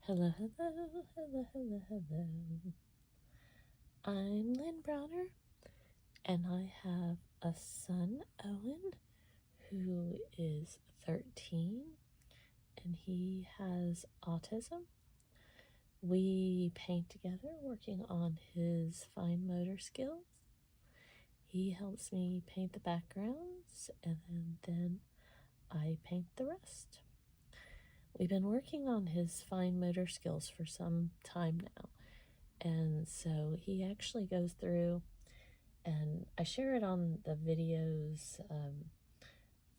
Hello, hello, hello, hello, hello. I'm Lynn Browner, and I have a son, Owen, who is 13, and he has autism. We paint together, working on his fine motor skills. He helps me paint the backgrounds, and then I paint the rest. We've been working on his fine motor skills for some time now, and so he actually goes through, and I share it on the videos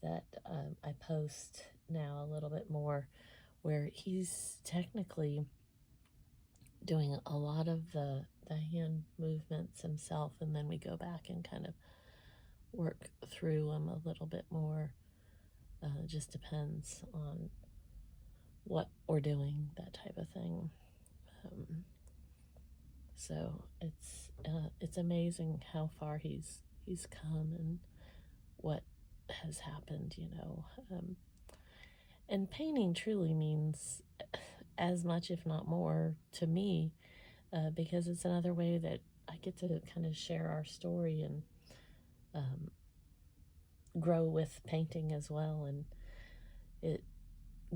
that I post now a little bit more, where he's technically doing a lot of the hand movements himself, and then we go back and kind of work through them a little bit more. It just depends on what we're doing, that type of thing. So it's amazing how far he's come and what has happened, you know. And painting truly means as much, if not more, to me, because it's another way that I get to kind of share our story and grow with painting as well, and it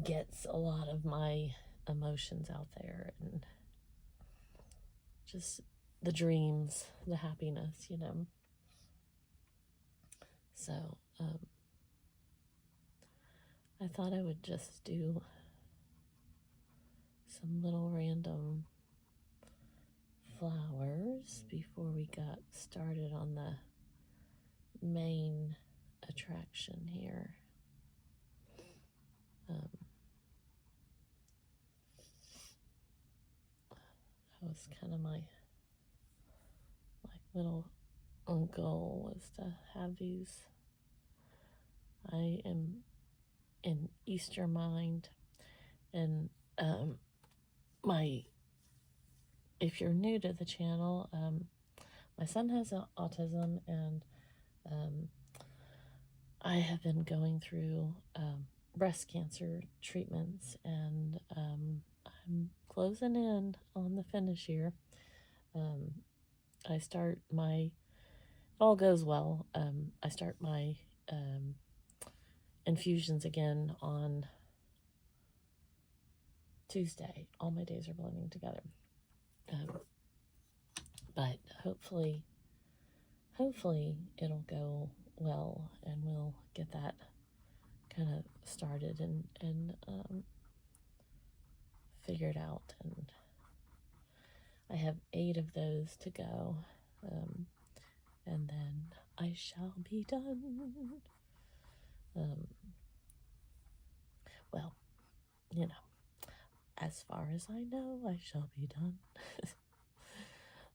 gets a lot of my emotions out there, and just the dreams, the happiness, you know. So I thought I would just do some little random flowers before we got started on the main attraction here. That was kind of my little goal, was to have these. I am in Easter mind, and if you're new to the channel, my son has autism, and I have been going through breast cancer treatments, and I'm closing in on the finish here. I start my, if all goes well, I start my infusions again on Tuesday. All my days are blending together. But hopefully it'll go well, and we'll get that kind of started and figured out. And I have 8 of those to go, and then I shall be done. Well, you know, as far as I know, I shall be done.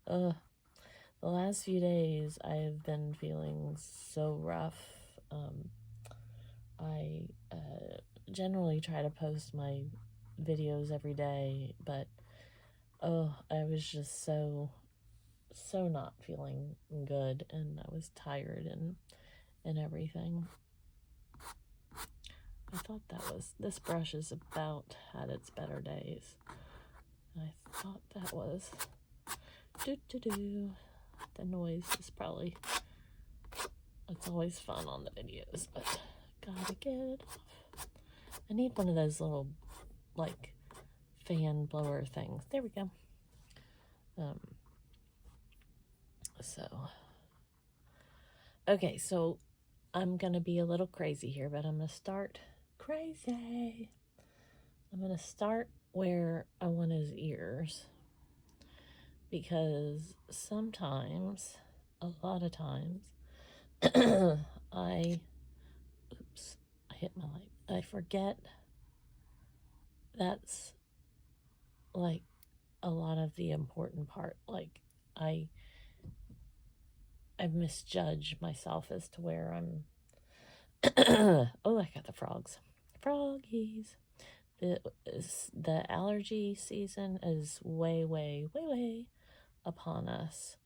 The last few days I have been feeling so rough. I generally try to post my videos every day, but I was just so not feeling good, and I was tired and everything. I thought this brush is about had its better days. I thought that was the noise is probably, it's always fun on the videos, but gotta get it off. I need one of those little like fan blower things. There we go. Okay, so I'm gonna be a little crazy here, but I'm gonna start crazy. I'm gonna start where I want his ears, because sometimes, a lot of times, I hit my light. I forget that's like a lot of the important part. Like I misjudge myself as to where I'm. Oh, I got the frogs. Froggies. The allergy season is way upon us.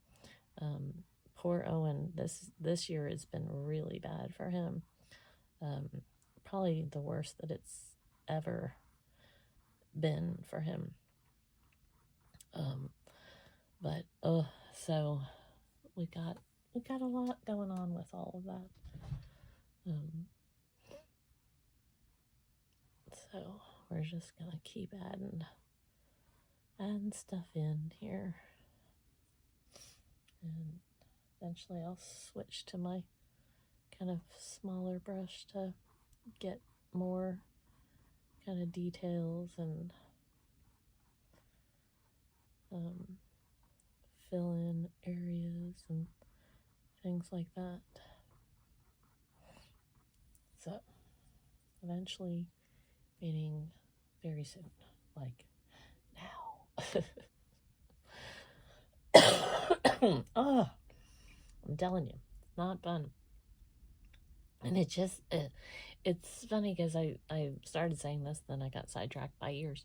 Poor Owen, this year has been really bad for him. Probably the worst that it's ever been for him. But so we got a lot going on with all of that. So we're just gonna keep adding stuff in here, and eventually I'll switch to my kind of smaller brush to get more kind of details and fill in areas and things like that. So eventually, meaning very soon, like now. Oh, I'm telling you, it's not fun. And it's funny because I started saying this, then I got sidetracked by ears.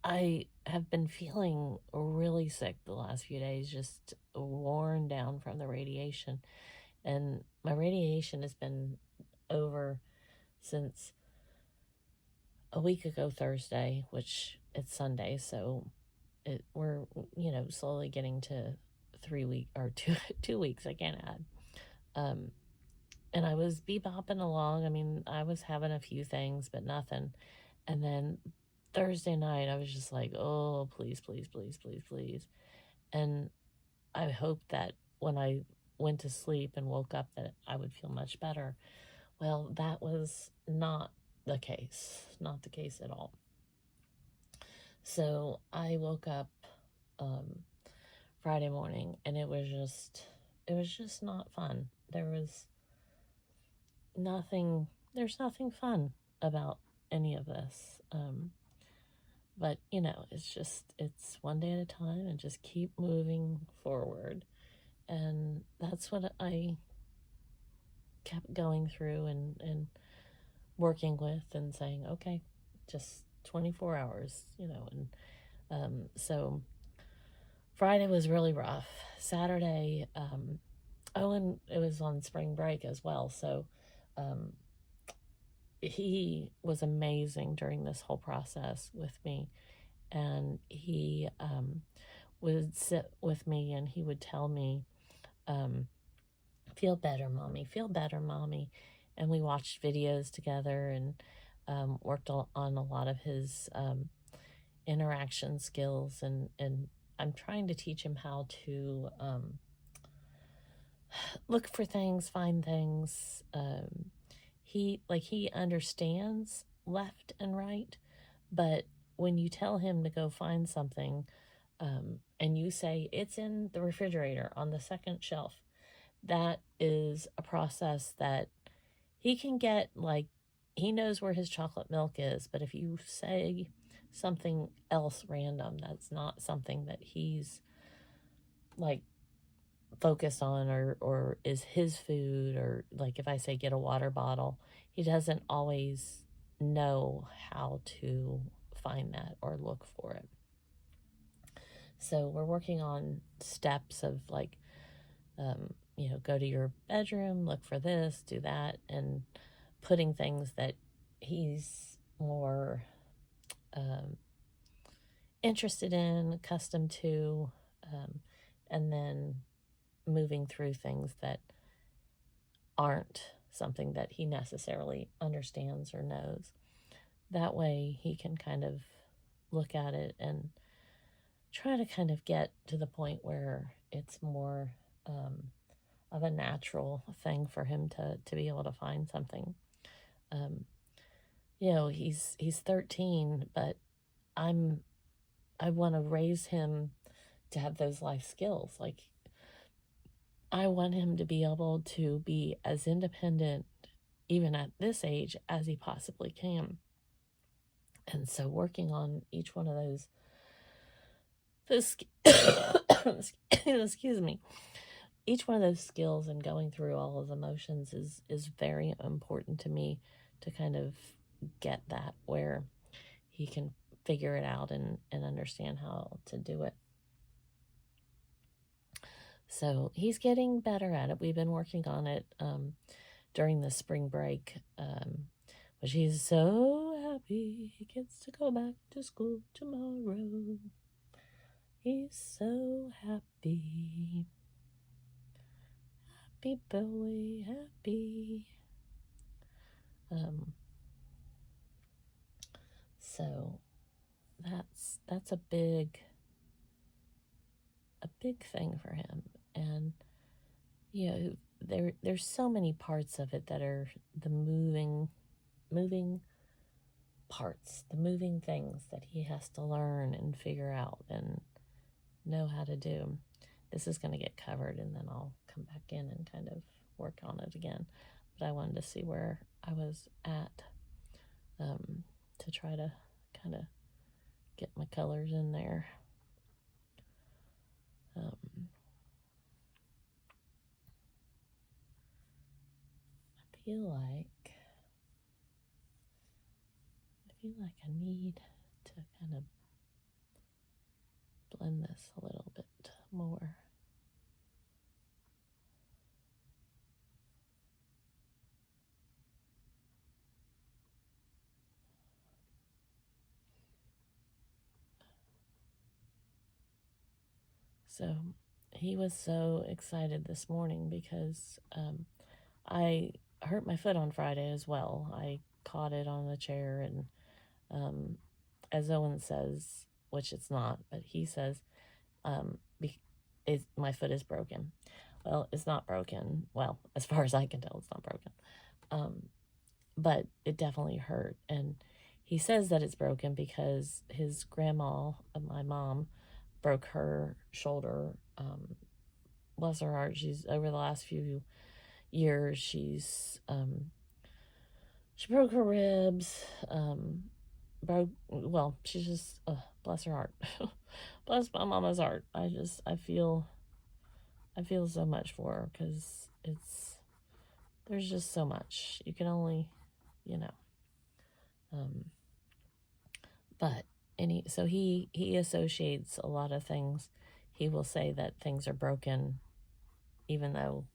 I have been feeling really sick the last few days, just worn down from the radiation. And my radiation has been over since a week ago Thursday, which it's Sunday, so we're slowly getting to 3 week or 2 weeks. I can't add. And I was bebopping along. I mean, I was having a few things, but nothing. And then Thursday night, I was just like, oh, please, please, please, please, please. And I hoped that when I went to sleep and woke up that I would feel much better. Well, that was not the case. Not the case at all. So I woke up Friday morning, and it was just not fun. There's nothing fun about any of this. But it's one day at a time, and just keep moving forward. And that's what I kept going through and working with, and saying, okay, just 24 hours, and so Friday was really rough. Saturday, Owen, it was on spring break as well, so he was amazing during this whole process with me. And he would sit with me, and he would tell me, feel better, mommy, feel better, mommy. And we watched videos together, and worked on a lot of his interaction skills, and I'm trying to teach him how to look for things, find things. He understands left and right, but when you tell him to go find something, and you say it's in the refrigerator on the second shelf, that is a process that he can get. Like, he knows where his chocolate milk is, but if you say something else random, that's not something that he's like focused on, or is his food, or like if I say get a water bottle, he doesn't always know how to find that or look for it. So we're working on steps of like, go to your bedroom, look for this, do that, and putting things that he's more interested in, accustomed to, and then moving through things that aren't something that he necessarily understands or knows. That way he can kind of look at it and try to kind of get to the point where it's more of a natural thing for him to be able to find something. He's 13, but I want to raise him to have those life skills. Like, I want him to be able to be as independent, even at this age, as he possibly can. And so working on each one of those excuse me, each one of those skills and going through all of the motions is very important to me, to kind of get that where he can figure it out and understand how to do it. So he's getting better at it. We've been working on it during the spring break. But he's so happy he gets to go back to school tomorrow. He's so happy. Happy boy, happy. So that's a big thing for him. And there's so many parts of it that are the moving parts, the moving things that he has to learn and figure out and know how to do. This is going to get covered, and then I'll come back in and kind of work on it again. But I wanted to see where I was at, to try to kind of get my colors in there. I feel like I need to kind of blend this a little bit more. So he was so excited this morning because I hurt my foot on Friday as well. I caught it on the chair, and as Owen says, which it's not, but he says, my foot is broken. Well, it's not broken. Well, as far as I can tell, it's not broken. But it definitely hurt. And he says that it's broken because his grandma, my mom, broke her shoulder. Bless her heart. She's, over the last few years, she broke her ribs, she's just, bless her heart. Bless my mama's heart. I feel so much for her, because there's just so much. You can only, but so he associates a lot of things. He will say that things are broken, even though,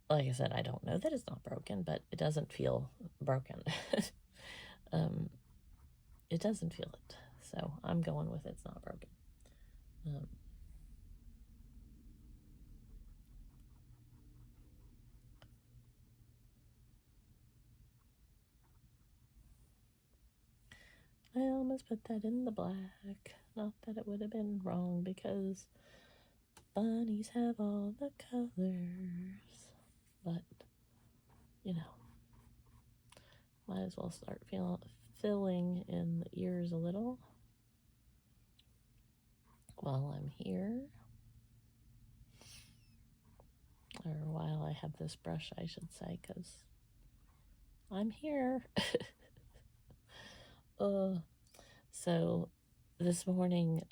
like I said, I don't know that it's not broken, but it doesn't feel broken. It doesn't feel it. So I'm going with it's not broken. I almost put that in the black. Not that it would have been wrong, because bunnies have all the colors. But, might as well start filling in the ears a little while I'm here. Or while I have this brush, I should say, because I'm here. So this morning,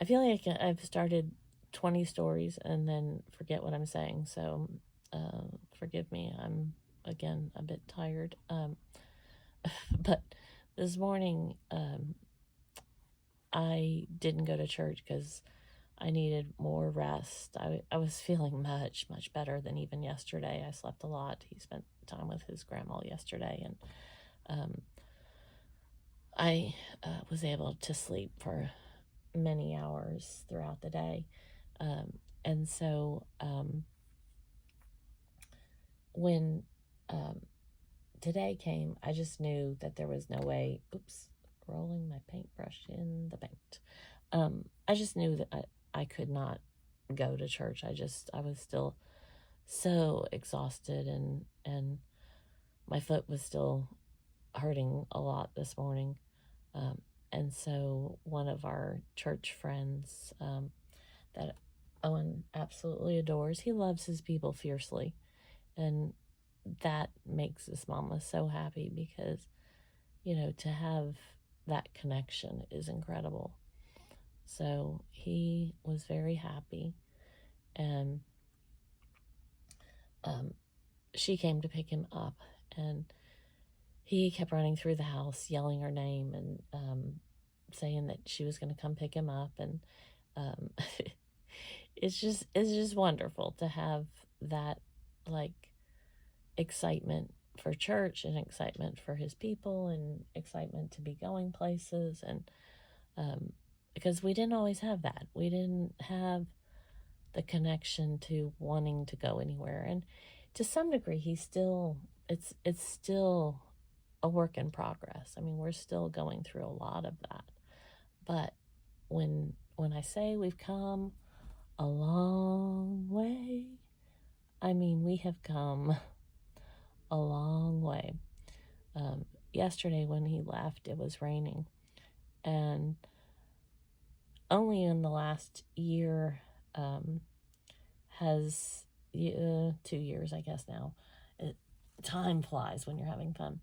I feel like I've started 20 stories and then forget what I'm saying. So forgive me. I'm, again, a bit tired. But this morning, I didn't go to church because I needed more rest. I was feeling much, much better than even yesterday. I slept a lot. He spent time with his grandma yesterday, and I was able to sleep for many hours throughout the day. And so when today came, I just knew that there was no way, rolling my paintbrush in the paint. I just knew that I could not go to church. I was still so exhausted, and my foot was still hurting a lot this morning. And so one of our church friends, that Owen absolutely adores, he loves his people fiercely. And that makes his mama so happy, because, to have that connection is incredible. So he was very happy, and she came to pick him up, and he kept running through the house yelling her name, and saying that she was going to come pick him up. And it's just wonderful to have that, like, excitement for church and excitement for his people and excitement to be going places. And because we didn't always have that. We didn't have the connection to wanting to go anywhere. And to some degree, it's still a work in progress. I mean, we're still going through a lot of that. But when I say we've come a long way, I mean, we have come a long way. Yesterday when he left, it was raining. And only in the last year has 2 years, I guess now. Time flies when you're having fun.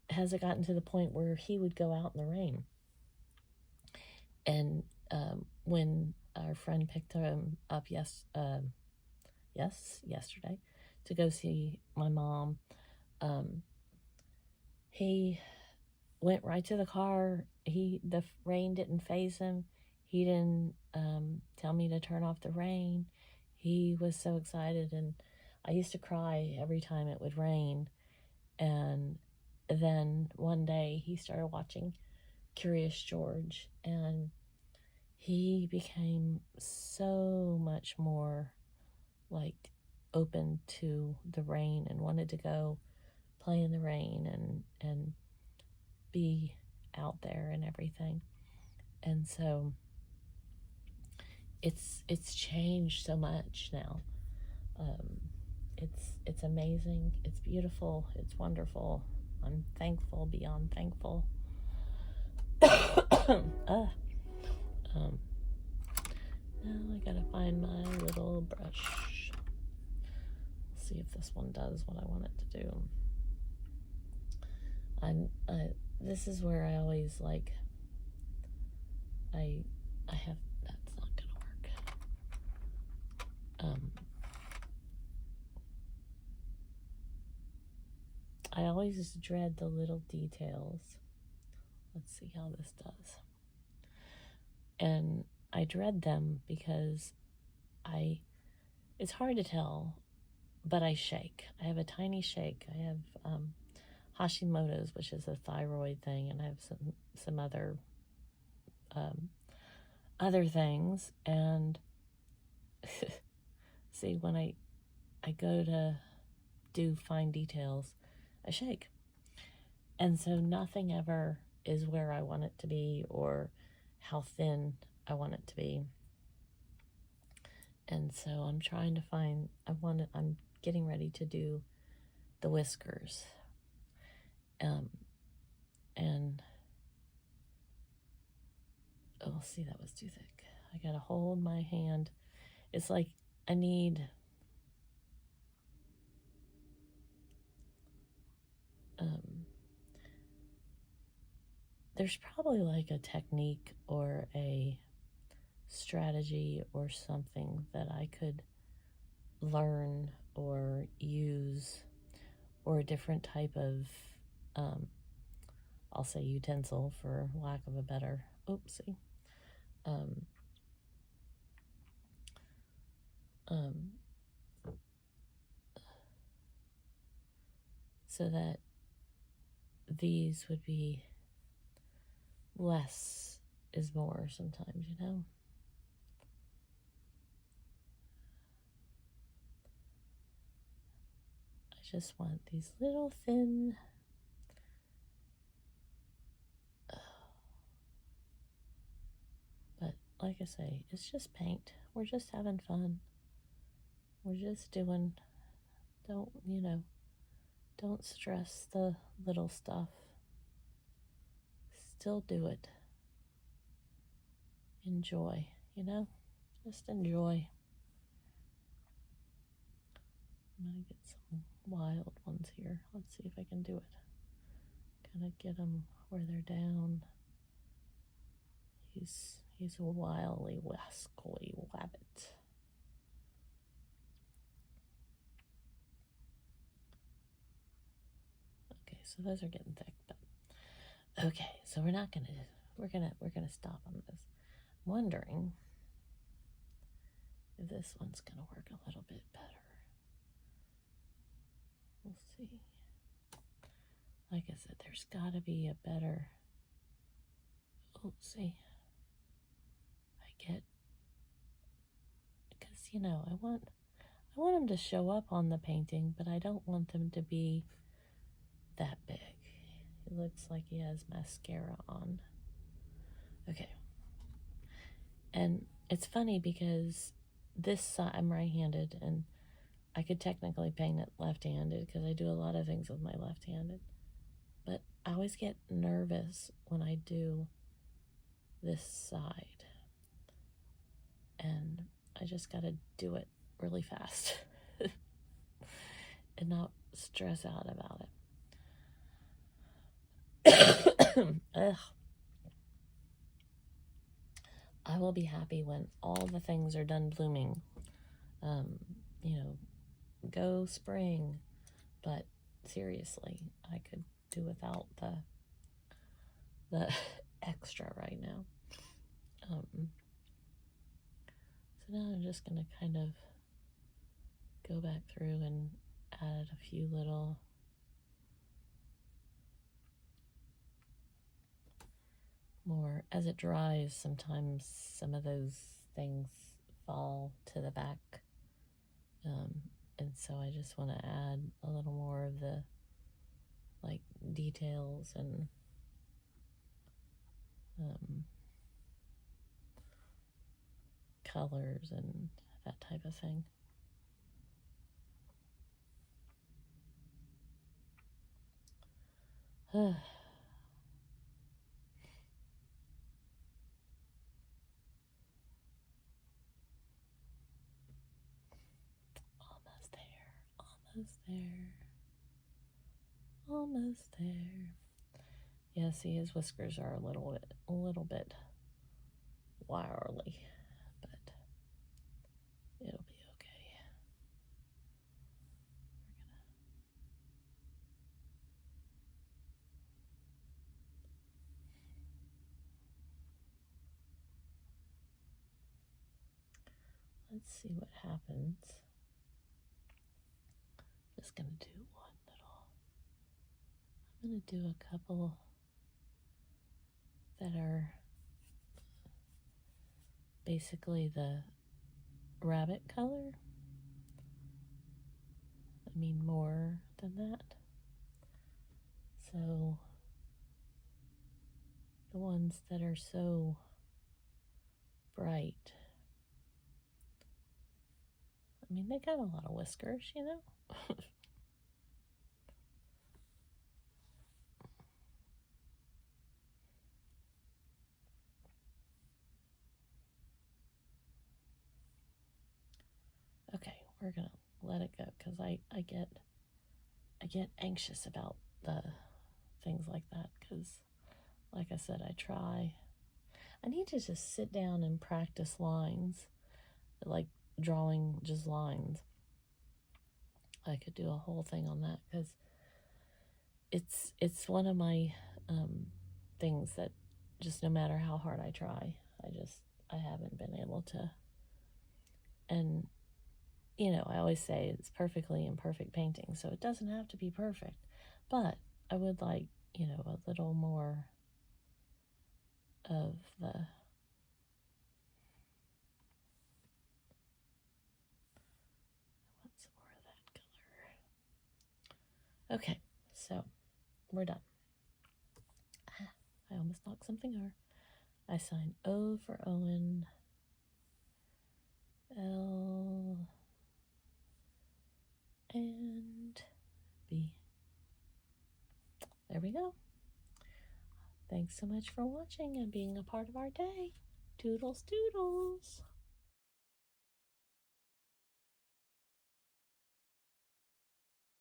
Has it gotten to the point where he would go out in the rain? And when our friend picked him up yesterday to go see my mom, he went right to the car. The rain didn't faze him. He didn't tell me to turn off the rain. He was so excited, and I used to cry every time it would rain. And then one day he started watching Curious George, and he became so much more like open to the rain and wanted to go play in the rain and be out there and everything. And so it's changed so much now. It's amazing. It's beautiful. It's wonderful. I'm thankful beyond thankful. Now I gotta find my little brush. See if this one does what I want it to do. This is where I always like. I have. That's not gonna work. I always dread the little details. Let's see how this does. And I dread them because it's hard to tell, but I shake. I have a tiny shake. I have Hashimoto's, which is a thyroid thing, and I have some other things. And see, when I go to do fine details, I shake. And so nothing ever is where I want it to be or how thin I want it to be. And so I'm trying to find, I'm getting ready to do the whiskers. And oh, see, that was too thick. I gotta hold my hand. It's like I need there's probably like a technique or a strategy or something that I could learn or use, or a different type of I'll say utensil for lack of a better so that these would be less is more sometimes, you know? I just want these little thin but like I say, it's just paint. We're just having fun. We're just doing, don't stress the little stuff. Still do it. Enjoy, just enjoy. I'm gonna get some wild ones here. Let's see if I can do it. Kind of get them where they're down. He's a wily wascally wabbit. Okay, so those are getting thick, but okay, so we're gonna stop on this. I'm wondering if this one's gonna work a little bit better. We'll see. Like I said, there's got to be a better. Oh, see. I get, because I want them to show up on the painting, but I don't want them to be that big. It looks like he has mascara on. Okay. And it's funny because this side, I'm right-handed, and I could technically paint it left-handed because I do a lot of things with my left-handed. But I always get nervous when I do this side. And I just got to do it really fast and not stress out about it. Ugh. I will be happy when all the things are done blooming. Go spring. But seriously, I could do without the extra right now. So now I'm just going to kind of go back through and add a few little more. As it dries, sometimes some of those things fall to the back. And so I just want to add a little more of the details and colors and that type of thing. Almost there. Yeah, see, his whiskers are a little bit wirely, but it'll be okay. Let's see what happens. Just gonna do one little. I'm gonna do a couple that are basically the rabbit color. I mean more than that. So the ones that are so bright. I mean, they got a lot of whiskers, Okay, we're gonna let it go because I get anxious about the things like that because, like I said, I need to just sit down and practice lines, like drawing just lines. I could do a whole thing on that because it's one of my things that just no matter how hard I try, I haven't been able to. And I always say it's perfectly imperfect painting, so it doesn't have to be perfect. But I would like, a little more of the some more of that color. Okay, so we're done. I almost knocked something over. I sign O for Owen, L, and B. There we go. Thanks so much for watching and being a part of our day. Toodles, toodles.